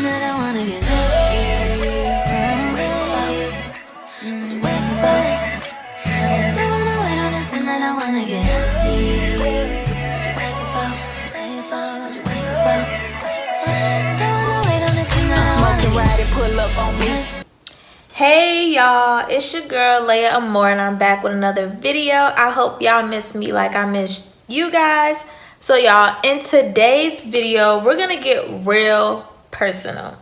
tonight I wanna get nasty. What you waiting for? Don't wanna wait on it tonight, I wanna get nasty. What you waiting for? What you waiting for? What you waiting for? Don't wanna wait on it tonight, I wanna get ride and pull up on me. nasty. Hey y'all, it's your girl Leah Amore and I'm back with another video. I hope y'all miss me like I missed you guys. So y'all, in today's video, we're gonna get real personal.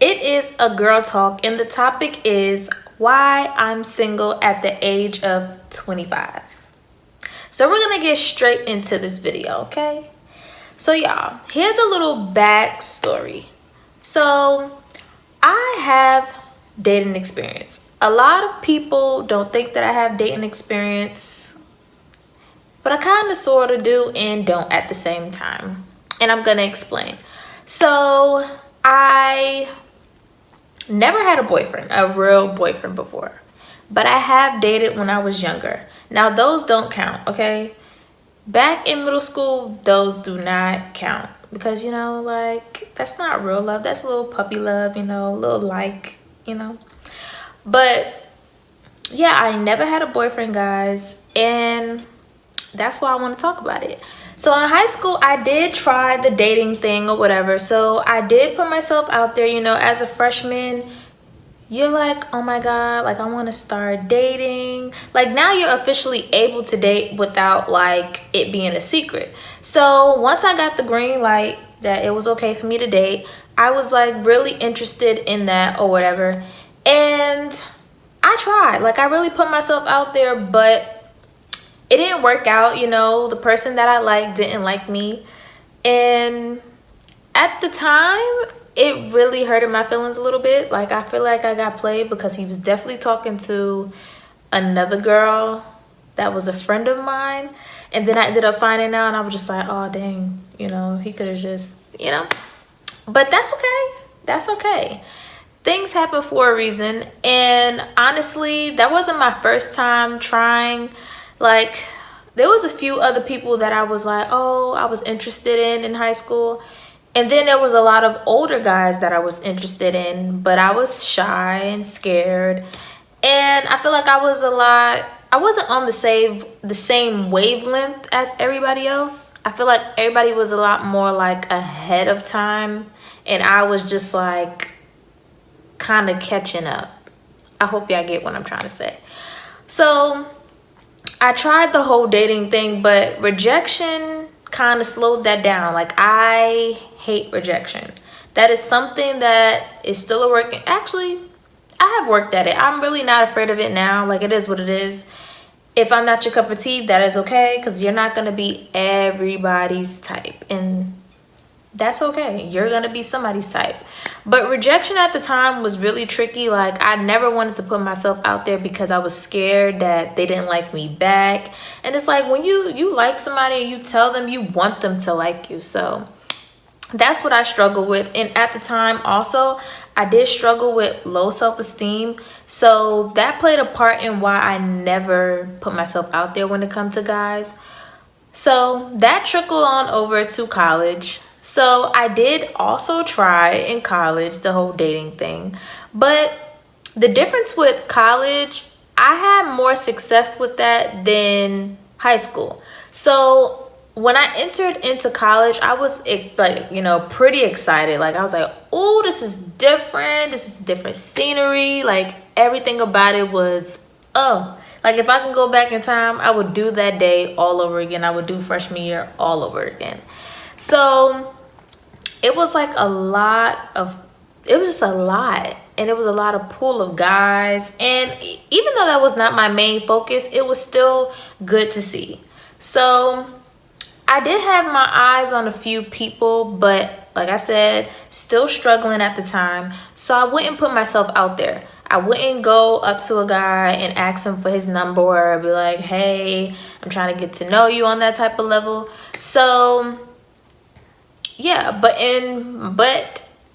It is a girl talk and the topic is why I'm single at the age of 25. So we're gonna get straight into this video, okay? So y'all, here's a little backstory. So I have dating experience. A lot of people don't think that I have dating experience, but I kind of sort of do and don't at the same time. And I'm gonna explain. So I never had a boyfriend, a real boyfriend before, but I have dated when I was younger. Now those don't count, okay? Back in middle school, those do not count because, you know, like, that's not real love. That's a little puppy love, you know, a little like, you know. But yeah, I never had a boyfriend, guys, and that's why I want to talk about it. So in high school, I did try the dating thing or whatever. So I did put myself out there, you know, as a freshman. You're like, oh my god, like, I want to start dating. Like, now you're officially able to date without like it being a secret. So once I got the green light that it was okay for me to date, I was like really interested in that or whatever, and I tried. Like, I really put myself out there, but it didn't work out. You know, the person that I liked didn't like me, and at the time it really hurted my feelings a little bit. Like, I feel like I got played because he was definitely talking to another girl that was a friend of mine, and then I ended up finding out and I was just like, oh dang, you know, he could have just, you know. But that's okay, that's okay. Things happen for a reason, and honestly, that wasn't my first time trying. Like, there was a few other people that I was like, oh, I was interested in high school. And then there was a lot of older guys that I was interested in, but I was shy and scared. And I feel like I wasn't on the same wavelength as everybody else. I feel like everybody was a lot more like ahead of time, and I was just like kind of catching up. I hope y'all get what I'm trying to say. So I tried the whole dating thing, but rejection kind of slowed that down. Like, I hate rejection. That is something that is still a work. Actually, I have worked at it. I'm really not afraid of it now. Like, it is what it is. If I'm not your cup of tea, that is okay, because you're not going to be everybody's type, and that's okay. You're gonna be somebody's type. But rejection at the time was really tricky. Like, I never wanted to put myself out there because I was scared that they didn't like me back. And it's like, when you like somebody and you tell them you want them to like you. So that's what I struggled with. And at the time also, I did struggle with low self-esteem. So that played a part in why I never put myself out there when it comes to guys. So that trickled on over to college. So I did also try in college the whole dating thing, but the difference with college, I had more success with that than high school. So when I entered into college, I was like, you know, pretty excited. Like, I was like, oh, this is different. This is different scenery. Like, everything about it was, oh, like, if I can go back in time, I would do that day all over again. I would do freshman year all over again. So it was like it was just a lot, and it was a lot of pool of guys, and even though that was not my main focus, it was still good to see. So I did have my eyes on a few people, but like I said, still struggling at the time. So I wouldn't put myself out there. I wouldn't go up to a guy and ask him for his number or be like, hey, I'm trying to get to know you on that type of level. So yeah, but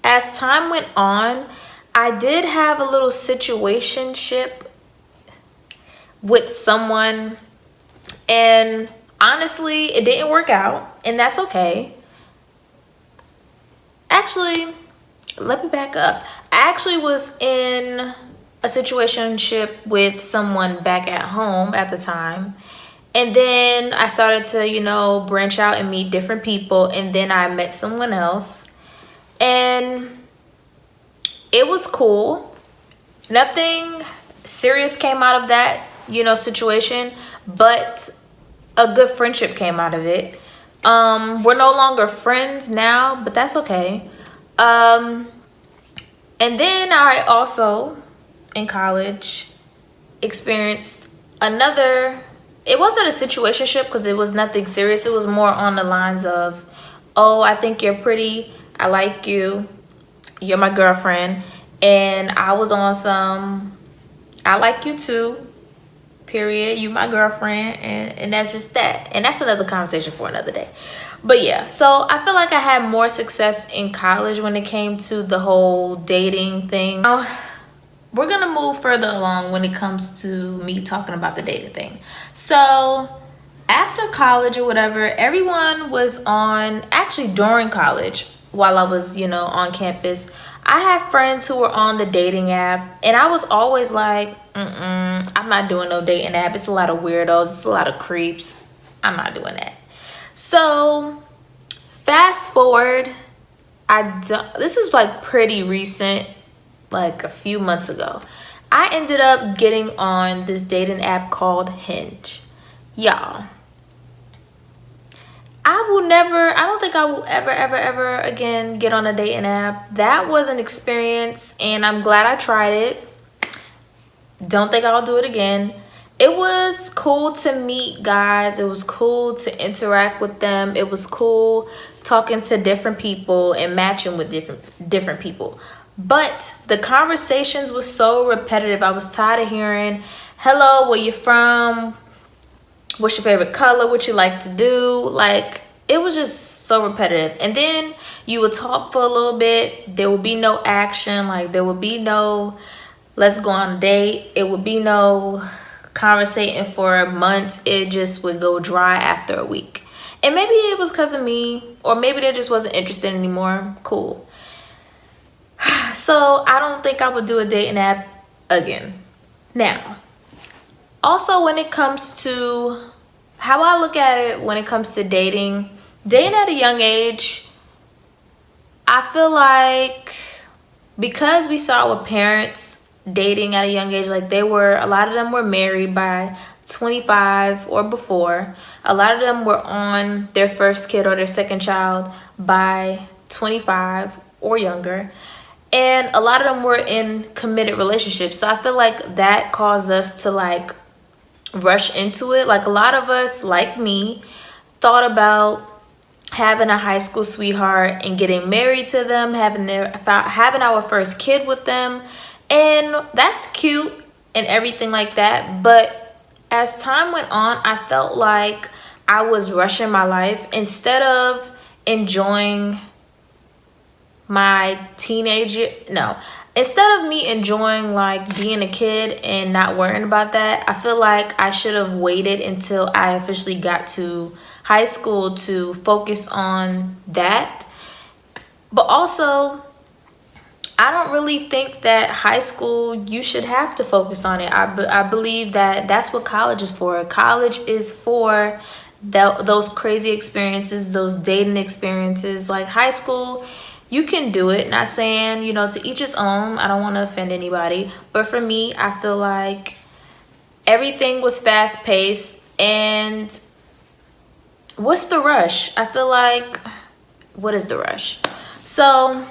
as time went on, I did have a little situationship with someone, and honestly, it didn't work out, and that's okay. Actually, let me back up. I actually was in a situationship with someone back at home at the time. And then I started to, you know, branch out and meet different people. And then I met someone else. And it was cool. Nothing serious came out of that, you know, situation. But a good friendship came out of it. We're no longer friends now, but that's okay. And then I also, in college, experienced another, it wasn't a situationship because it was nothing serious. It was more on the lines of, oh, I think you're pretty, I like you, you're my girlfriend. And I was on some, I like you too, period, you my girlfriend, and that's just that. And that's another conversation for another day. But yeah, so I feel like I had more success in college when it came to the whole dating thing. Now, we're gonna move further along when it comes to me talking about the dating thing. So after college or whatever, everyone was on, actually during college, while I was, you know, on campus, I had friends who were on the dating app, and I was always like, I'm not doing no dating app. It's a lot of weirdos, it's a lot of creeps. I'm not doing that. So fast forward, this is like pretty recent, like a few months ago. I ended up getting on this dating app called Hinge. Y'all, I don't think I will ever again get on a dating app. That was an experience, and I'm glad I tried it. Don't think I'll do it again. It was cool to meet guys. It was cool to interact with them. It was cool talking to different people and matching with different people. But the conversations was so repetitive. I was tired of hearing, hello, where you from? What's your favorite color? What you like to do? Like, it was just so repetitive. And then you would talk for a little bit. There would be no action. Like, there would be no, let's go on a date. It would be no conversating for months. It just would go dry after a week. And maybe it was because of me, or maybe they just wasn't interested anymore. Cool. So I don't think I would do a dating app again. Now, also when it comes to how I look at it, when it comes to dating at a young age, I feel like because we saw with parents dating at a young age, like a lot of them were married by 25 or before. A lot of them were on their first kid or their second child by 25 or younger. And a lot of them were in committed relationships. So I feel like that caused us to like rush into it. Like a lot of us, like me, thought about having a high school sweetheart and getting married to them, having our first kid with them. And that's cute and everything like that. But as time went on, I felt like I was rushing my life instead of enjoying my instead of me enjoying like being a kid and not worrying about that. I feel like I should have waited until I officially got to high school to focus on that. But also, I don't really think that high school, you should have to focus on it. I believe that that's what college is for. College is for those crazy experiences, those dating experiences. Like high school, you can do it. Not saying, you know, to each his own. I don't want to offend anybody. But for me, I feel like everything was fast paced. And what's the rush? I feel like, what is the rush? So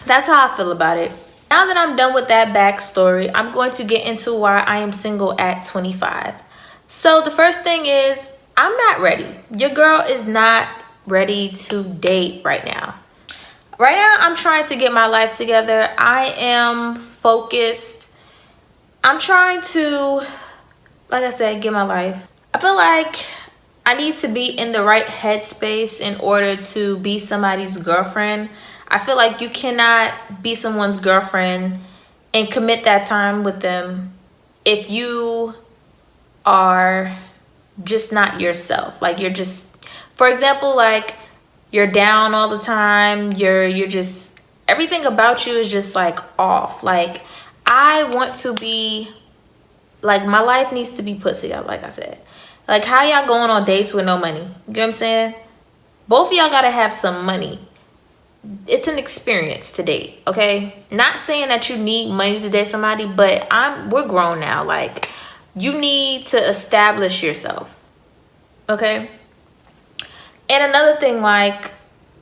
that's how I feel about it. Now that I'm done with that backstory, I'm going to get into why I am single at 25. So the first thing is, I'm not ready. Your girl is not ready to date right now. Right now, I'm trying to get my life together. I am focused. I'm trying to, like I said, get my life. I feel like I need to be in the right headspace in order to be somebody's girlfriend. I feel like you cannot be someone's girlfriend and commit that time with them if you are just not yourself. Like you're just, for example, like you're down all the time. You're just, everything about you is just like off. Like, I want to be, like, my life needs to be put together, like I said. Like, how y'all going on dates with no money? You know what I'm saying? Both of y'all gotta have some money. It's an experience to date, okay? Not saying that you need money to date somebody, but we're grown now. Like, you need to establish yourself, okay? And another thing, like,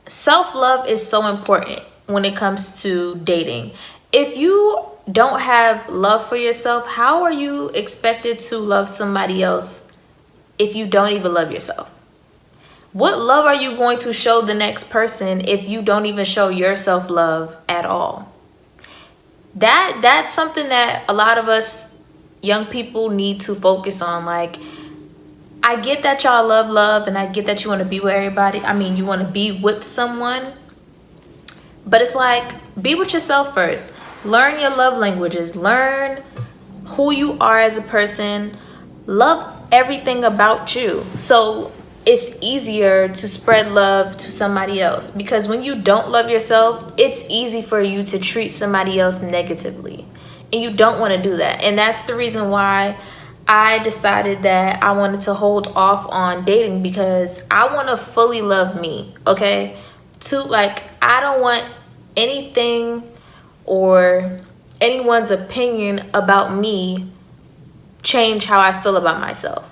self-love is so important when it comes to dating. If you don't have love for yourself, how are you expected to love somebody else if you don't even love yourself? What love are you going to show the next person if you don't even show yourself love at all? That's something that a lot of us young people need to focus on. Like, I get that y'all love and I get that you want to be with everybody. I mean, you want to be with someone. But it's like, be with yourself first. Learn your love languages. Learn who you are as a person. Love everything about you. So it's easier to spread love to somebody else, because when you don't love yourself, it's easy for you to treat somebody else negatively, and you don't want to do that. And that's the reason why I decided that I wanted to hold off on dating, because I want to fully love me, okay? Like, I don't want anything or anyone's opinion about me change how I feel about myself.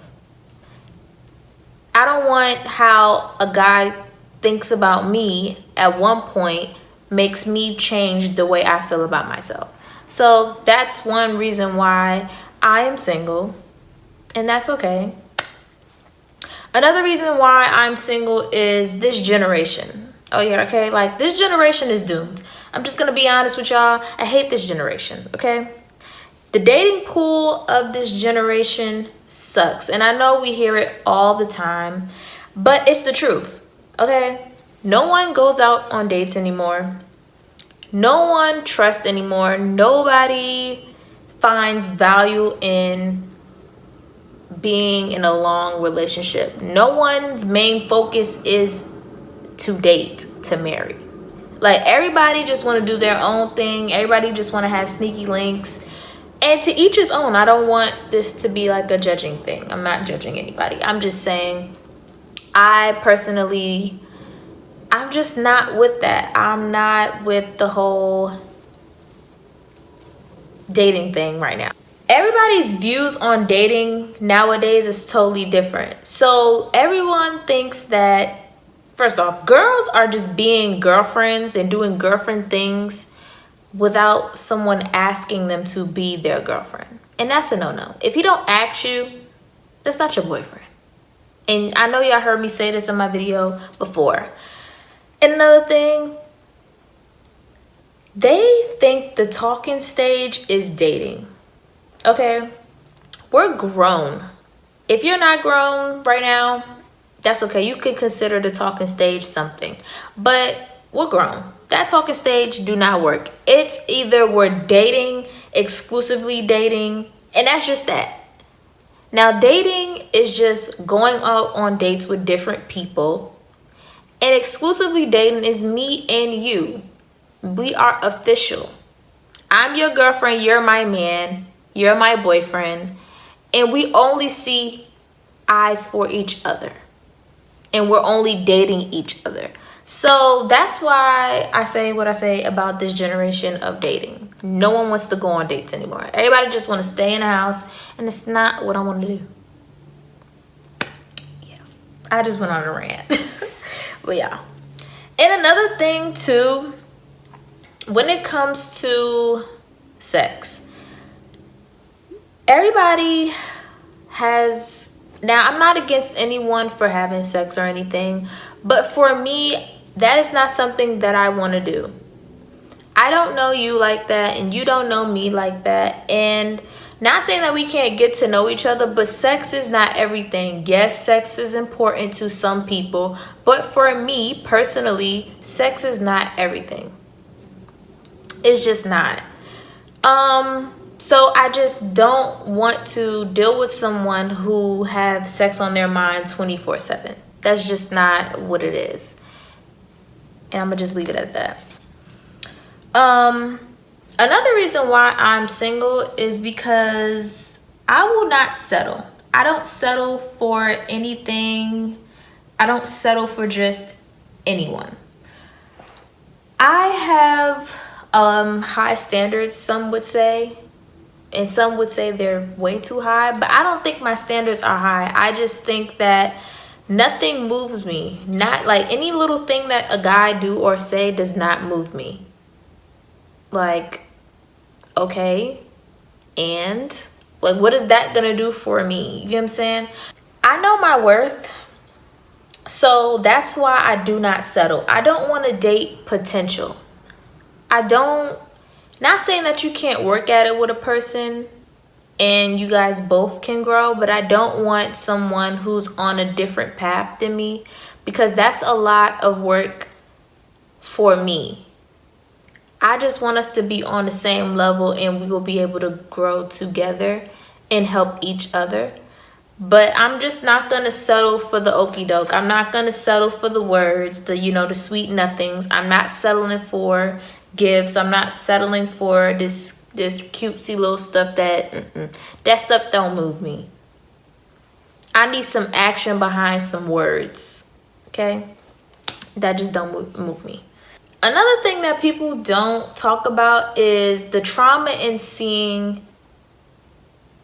I don't want how a guy thinks about me at one point makes me change the way I feel about myself. So that's one reason why I am single, and that's okay. Another reason why I'm single is this generation. Oh yeah, okay? Like, this generation is doomed. I'm just gonna be honest with y'all. I hate this generation, okay? The dating pool of this generation sucks. And I know we hear it all the time, but it's the truth, okay? No one goes out on dates anymore. No one trusts anymore. Nobody finds value in being in a long relationship. No one's main focus is to date, to marry. Like, everybody just want to do their own thing. Everybody just want to have sneaky links. And to each his own. I don't want this to be like a judging thing. I'm not judging anybody. I'm just saying, I personally, I'm just not with that. I'm not with the whole dating thing right now. Everybody's views on dating nowadays is totally different. So everyone thinks that, first off, girls are just being girlfriends and doing girlfriend things without someone asking them to be their girlfriend. And that's a no-no. If he don't ask you, that's not your boyfriend. And I know y'all heard me say this in my video before. And another thing, they think the talking stage is dating. Okay? We're grown. If you're not grown right now, that's okay. You could consider the talking stage something. But we're grown. That talking stage do not work. It's either we're dating, exclusively dating, and that's just that. Now, dating is just going out on dates with different people, and exclusively dating is me and you. We are official. I'm your girlfriend, you're my man, you're my boyfriend, and we only see eyes for each other, and we're only dating each other. So that's why I say what I say about this generation of dating. No one wants to go on dates anymore. Everybody just want to stay in the house, and it's not what I want to do. Yeah, I just went on a rant. But yeah. And another thing too, when it comes to sex, everybody has, now I'm not against anyone for having sex or anything, but for me, that is not something that I want to do. I don't know you like that, and you don't know me like that. And not saying that we can't get to know each other, but sex is not everything. Yes, sex is important to some people, but for me personally, sex is not everything. It's just not. So I just don't want to deal with someone who have sex on their mind 24/7. That's just not what it is. And I'm gonna just leave it at that. Another reason why I'm single is because I will not settle. I don't settle for anything. I don't settle for just anyone. I have high standards, some would say, and some would say they're way too high, but I don't think my standards are high. I just think that nothing moves me. Not like any little thing that a guy do or say does not move me. Like, okay, and like, what is that gonna do for me? You know what I'm saying? I know my worth, so that's why I do not settle. I don't want to date potential. I don't, not saying that you can't work at it with a person and you guys both can grow, but I don't want someone who's on a different path than me, because that's a lot of work for me. I just want us to be on the same level and we will be able to grow together and help each other. But I'm just not going to settle for the okie doke. I'm not going to settle for the words, the sweet nothings. I'm not settling for gifts. I'm not settling for this cutesy little stuff that stuff don't move me. I need some action behind some words, okay? That just don't move me. Another thing that people don't talk about is the trauma in seeing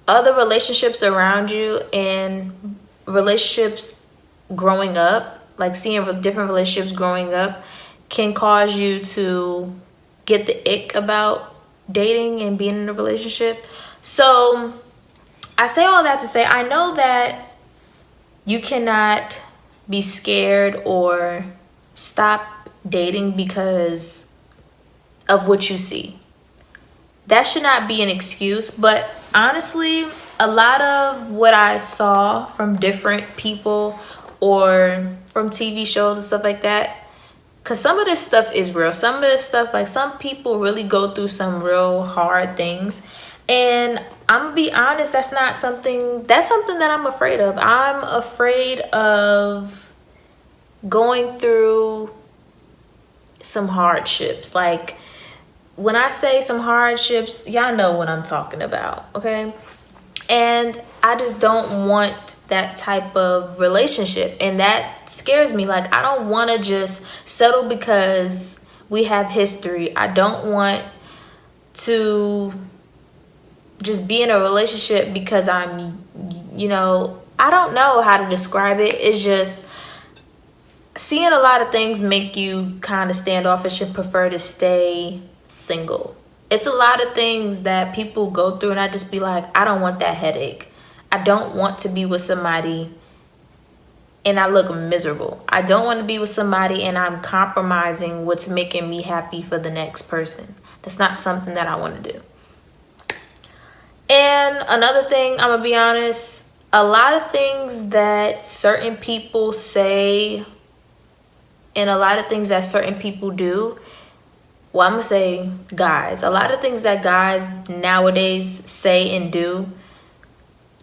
other relationships around you and relationships growing up. Like seeing different relationships growing up can cause you to get the ick about dating and being in a relationship. So I say all that to say, I know that you cannot be scared or stop dating because of what you see. That should not be an excuse, but honestly, a lot of what I saw from different people or from TV shows and stuff like that, because some of this stuff is real. Some of this stuff, like, some people really go through some real hard things, and I'm gonna be honest, that's something that I'm afraid of. I'm afraid of going through some hardships. Like, when I say some hardships, y'all know what I'm talking about, okay? And I just don't want that type of relationship, and that scares me. Like, I don't want to just settle because we have history. I don't want to just be in a relationship because I'm, I don't know how to describe it. It's just seeing a lot of things make you kind of standoffish and prefer to stay single. It's a lot of things that people go through, and I just be like, I don't want that headache. I don't want to be with somebody and I look miserable. I don't want to be with somebody and I'm compromising what's making me happy for the next person. That's not something that I want to do. And another thing, I'm gonna be honest, a lot of things that certain people say and a lot of things that certain people do, well, I'm gonna say guys, a lot of things that guys nowadays say and do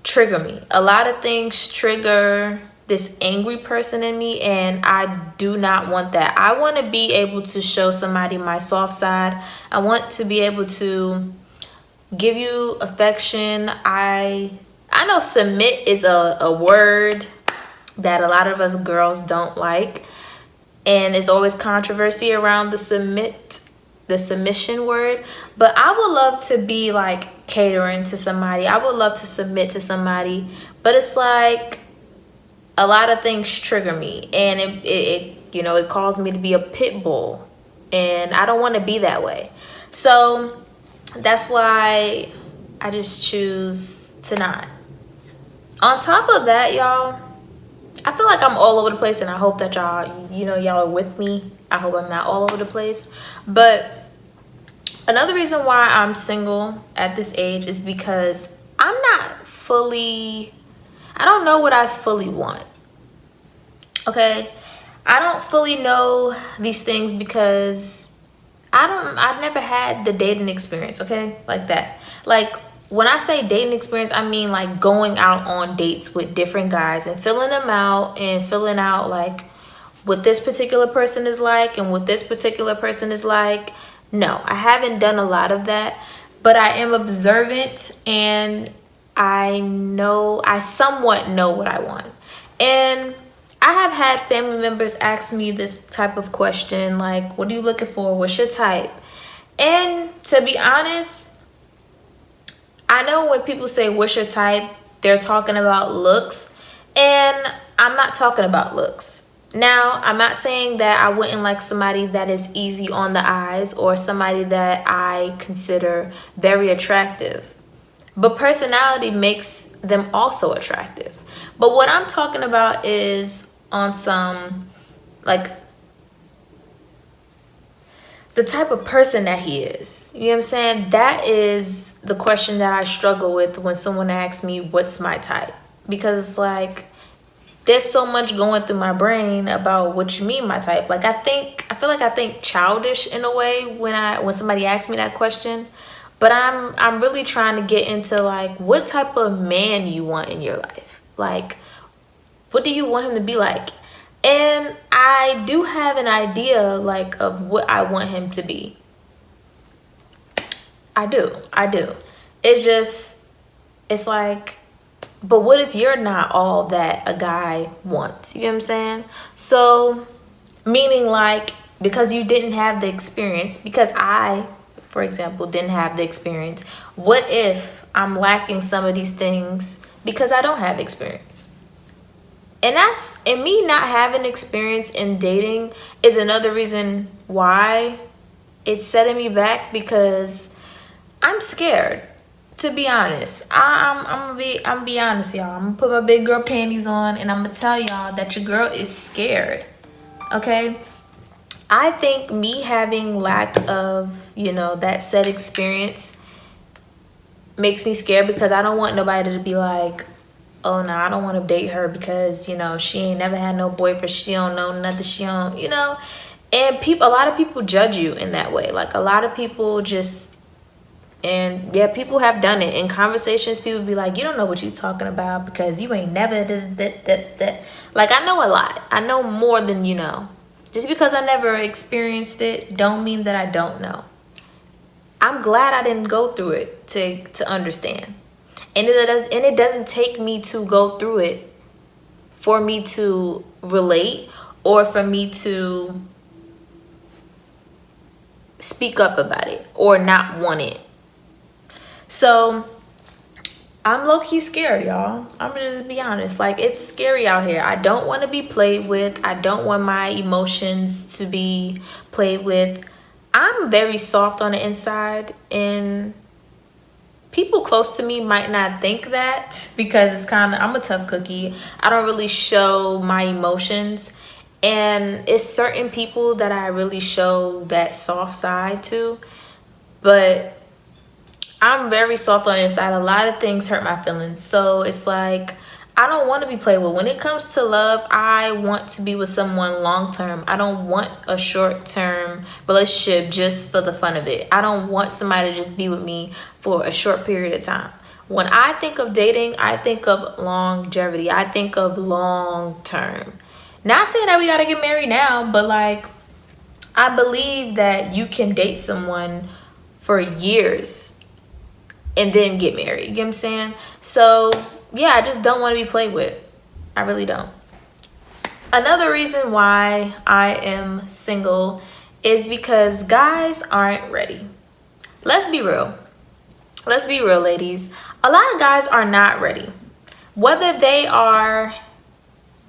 trigger me. A lot of things trigger this angry person in me, and I do not want that. I want to be able to show somebody my soft side. I want to be able to give you affection. I know submit is a word that a lot of us girls don't like, and there's always controversy around the submission word, but I would love to be like catering to somebody. I would love to submit to somebody, but it's like a lot of things trigger me, and it calls me to be a pit bull, and I don't want to be that way. So that's why I just choose to not. On top of that, y'all, I feel like I'm all over the place, and I hope that y'all are with me. I hope I'm not all over the place. But another reason why I'm single at this age is because I don't know what I fully want. Okay? I don't fully know these things because I've never had the dating experience, okay? Like that. Like, when I say dating experience, I mean like going out on dates with different guys and filling them out and filling out like what this particular person is like and what this particular person is like. No, I haven't done a lot of that, but I am observant and I somewhat know what I want. And I have had family members ask me this type of question, like, what are you looking for? What's your type? And to be honest, I know when people say, what's your type? They're talking about looks. And I'm not talking about looks. Now, I'm not saying that I wouldn't like somebody that is easy on the eyes or somebody that I consider very attractive. But personality makes them also attractive. But what I'm talking about is on some, like, the type of person that he is. You know what I'm saying? That is the question that I struggle with when someone asks me, what's my type? Because it's like, there's so much going through my brain about what you mean my type. Like, I feel like I think childish in a way when somebody asks me that question. But I'm really trying to get into, like, what type of man you want in your life. Like, what do you want him to be like? And I do have an idea, like, of what I want him to be. I do. It's like, but what if you're not all that a guy wants? You know what I'm saying? So, meaning, like, because you didn't have the experience, because I, for example, didn't have the experience, what if I'm lacking some of these things because I don't have experience? And me not having experience in dating is another reason why it's setting me back, because I'm scared. To be honest, I'm gonna be honest, y'all. I'm gonna put my big girl panties on and I'm gonna tell y'all that your girl is scared. Okay, I think me having lack of, that said experience makes me scared, because I don't want nobody to be like, oh no, I don't want to date her because she ain't never had no boyfriend, she don't know nothing, she don't, and a lot of people judge you in that way. Like, a lot of people people have done it in conversations. People be like, you don't know what you talking about because you ain't never like, I know a lot. I know more than you know. Just because I never experienced it don't mean that I don't know. I'm glad I didn't go through it to understand. And it doesn't take me to go through it for me to relate or for me to speak up about it or not want it. So I'm low-key scared, y'all. I'm gonna just be honest. Like, it's scary out here. I don't want to be played with. I don't want my emotions to be played with. I'm very soft on the inside, and people close to me might not think that, because I'm a tough cookie. I don't really show my emotions, and it's certain people that I really show that soft side to, but I'm very soft on the inside. A lot of things hurt my feelings. So it's like, I don't want to be played with. When it comes to love, I want to be with someone long term. I don't want a short term relationship just for the fun of it. I don't want somebody to just be with me for a short period of time. When I think of dating, I think of longevity. I think of long term. Not saying that we got to get married now, but like, I believe that you can date someone for years and then get married. You know what I'm saying? So yeah, I just don't want to be played with. I really don't. Another reason why I am single is because guys aren't ready. Let's be real. Let's be real, ladies. A lot of guys are not ready. Whether they are,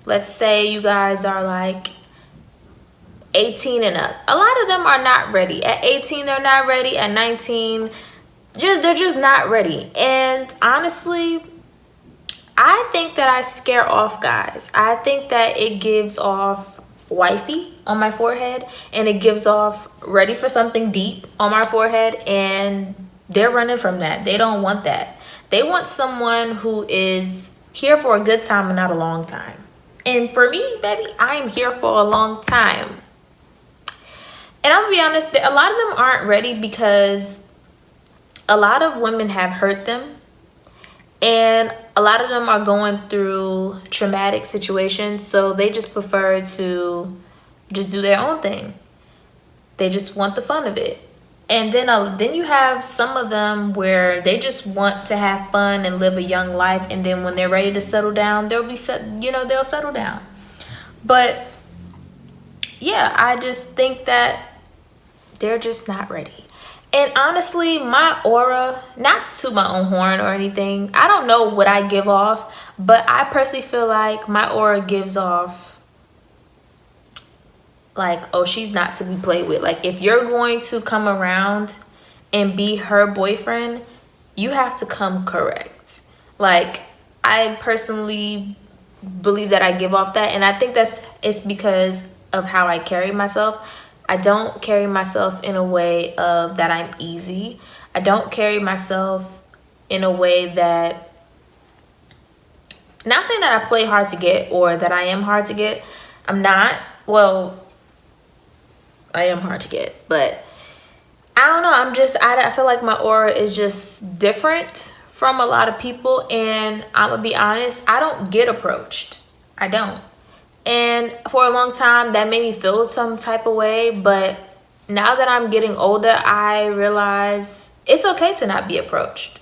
let's say you guys are like 18 and up. A lot of them are not ready. At 18, they're not ready. At 19, they're just not ready. And honestly, I think that I scare off guys. I think that it gives off wifey on my forehead, and it gives off ready for something deep on my forehead, and they're running from that. They don't want that. They want someone who is here for a good time and not a long time. And for me, baby, I am here for a long time. And I'm gonna be honest, a lot of them aren't ready because a lot of women have hurt them, and a lot of them are going through traumatic situations, so they just prefer to just do their own thing. They just want the fun of it. And then you have some of them where they just want to have fun and live a young life, and then when they're ready to settle down, they'll settle down. But yeah, I just think that they're just not ready. And honestly, my aura, not to my own horn or anything, I don't know what I give off, but I personally feel like my aura gives off like, oh, she's not to be played with. Like, if you're going to come around and be her boyfriend, you have to come correct. Like, I personally believe that I give off that, and I think it's because of how I carry myself. I don't carry myself in a way of that I'm easy. I don't carry myself in a way that, not saying that I play hard to get or that I am hard to get. I'm not. Well, I am hard to get, but I don't know. I feel like my aura is just different from a lot of people, and I'm gonna be honest, I don't get approached. I don't. And for a long time, that made me feel some type of way, but now that I'm getting older, I realize it's okay to not be approached.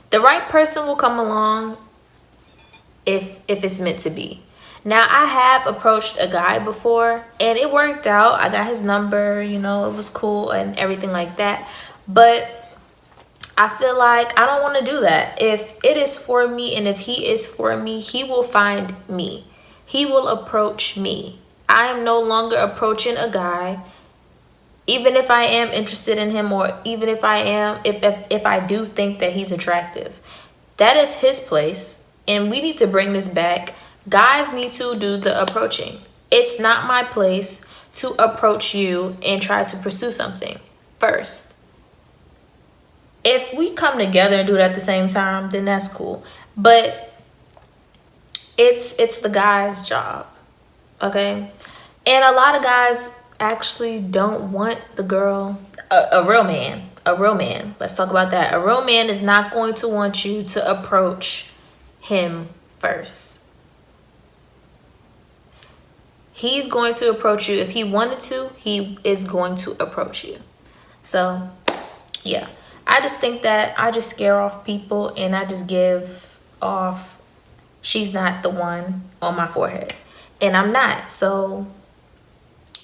The right person will come along if it's meant to be. Now, I have approached a guy before, and it worked out. I got his number, it was cool and everything like that. But I feel like I don't want to do that. If it is for me and if he is for me, he will find me. He will approach me. I am no longer approaching a guy, even if I am interested in him, or even if I do think that he's attractive. That is his place, and we need to bring this back. Guys need to do the approaching. It's not my place to approach you and try to pursue something first. If we come together and do it at the same time, then that's cool. But it's the guy's job, okay? And a lot of guys actually don't want the girl, a real man. Let's talk about that. A real man is not going to want you to approach him first. He's going to approach you. If he wanted to, he is going to approach you. So, yeah. I just think that I just scare off people, and I just give off, she's not the one on my forehead. And I'm not. So,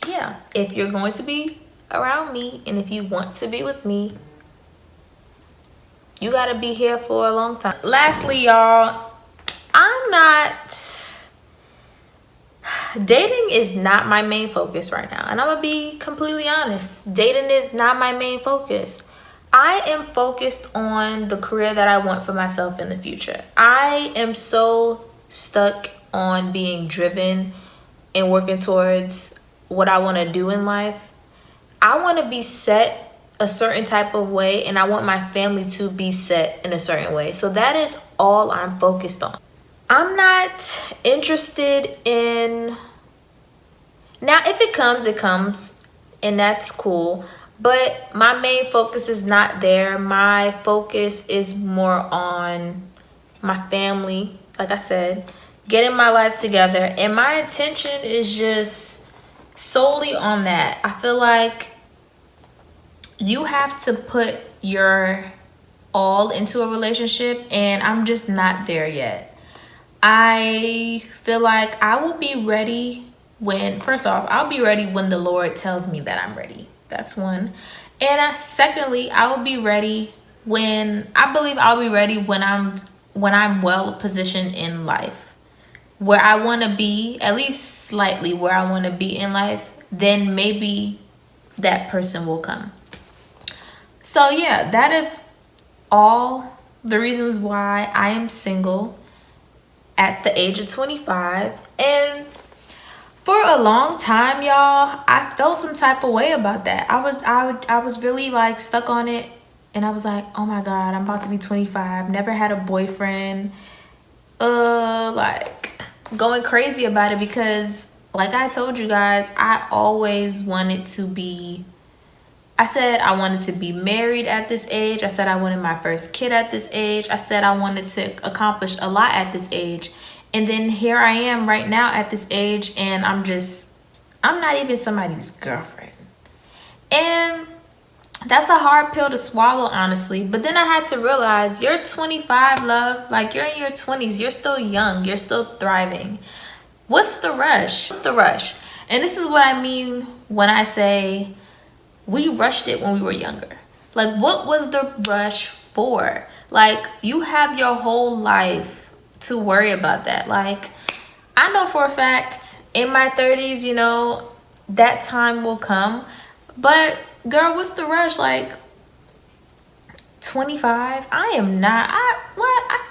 yeah. If you're going to be around me, and if you want to be with me, you got to be here for a long time. Lastly, y'all, dating is not my main focus right now. And I'm going to be completely honest. Dating is not my main focus. I am focused on the career that I want for myself in the future. I am so stuck on being driven and working towards what I want to do in life. I want to be set a certain type of way, and I want my family to be set in a certain way. So that is all I'm focused on. I'm not interested in, now if it comes, it comes, and that's cool. But my main focus is not there. My focus is more on my family, like I said, getting my life together. And my attention is just solely on that. I feel like you have to put your all into a relationship, and I'm just not there yet. I feel like I will be ready when, first off, I'll be ready when the Lord tells me that I'm ready. That's one. And secondly, I will be ready when, I believe I'll be ready when I'm well positioned in life, where I want to be, at least slightly where I want to be in life. Then maybe that person will come. So yeah, that is all the reasons why I am single at the age of 25. And for a long time, y'all, I felt some type of way about that. I was really like stuck on it, and I was like, oh my God, I'm about to be 25. Never had a boyfriend. Like going crazy about it, because like I told you guys, I always wanted to be, I said I wanted to be married at this age. I said I wanted my first kid at this age. I said I wanted to accomplish a lot at this age. And then here I am right now at this age, and I'm not even somebody's girlfriend. And that's a hard pill to swallow, honestly. But then I had to realize you're 25, love. Like, you're in your 20s. You're still young. You're still thriving. What's the rush? What's the rush? And this is what I mean when I say we rushed it when we were younger. Like, what was the rush for? Like, you have your whole life to worry about that. Like, I know for a fact in my 30s, you know, that time will come. But girl, what's the rush? Like, 25? I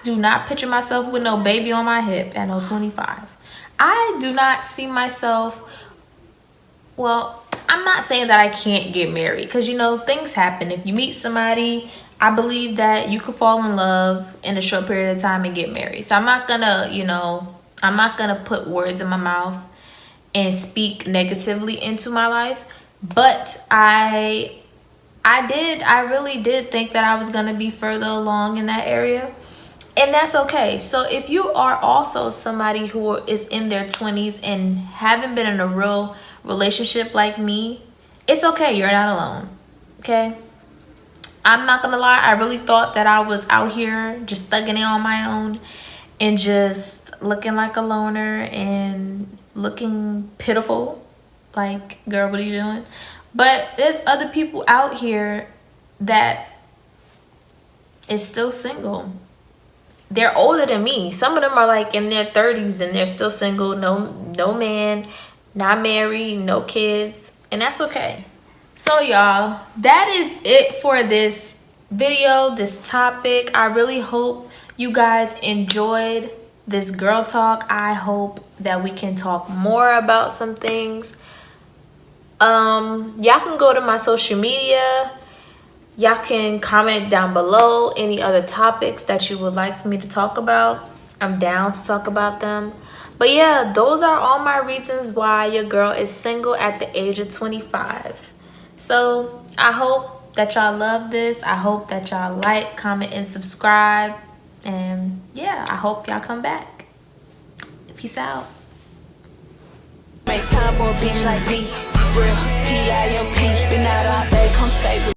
do not picture myself with no baby on my hip at no 25. I do not see myself, well, I'm not saying that I can't get married, because, you know, things happen. If you meet somebody, I believe that you could fall in love in a short period of time and get married. So I'm not gonna, you know, I'm not gonna put words in my mouth and speak negatively into my life. But I really did think that I was gonna be further along in that area. And that's okay. So if you are also somebody who is in their 20s and haven't been in a real relationship like me, it's okay. You're not alone. Okay? I'm not gonna lie. I really thought that I was out here just thugging it on my own and just looking like a loner and looking pitiful. Like, girl, what are you doing? But there's other people out here that is still single. They're older than me. Some of them are like in their 30s and they're still single. No man, not married, no kids. And that's okay. So y'all, that is it for this video, this topic. I really hope you guys enjoyed this girl talk. I hope that we can talk more about some things. Y'all can go to my social media. Y'all can comment down below any other topics that you would like for me to talk about. I'm down to talk about them. But yeah, those are all my reasons why your girl is single at the age of 25. So I hope that y'all love this. I hope that y'all like, comment, and subscribe. And yeah, I hope y'all come back. Peace out. Make time for a bitch like me. Real P.I.M.P. Been out all day, come stay with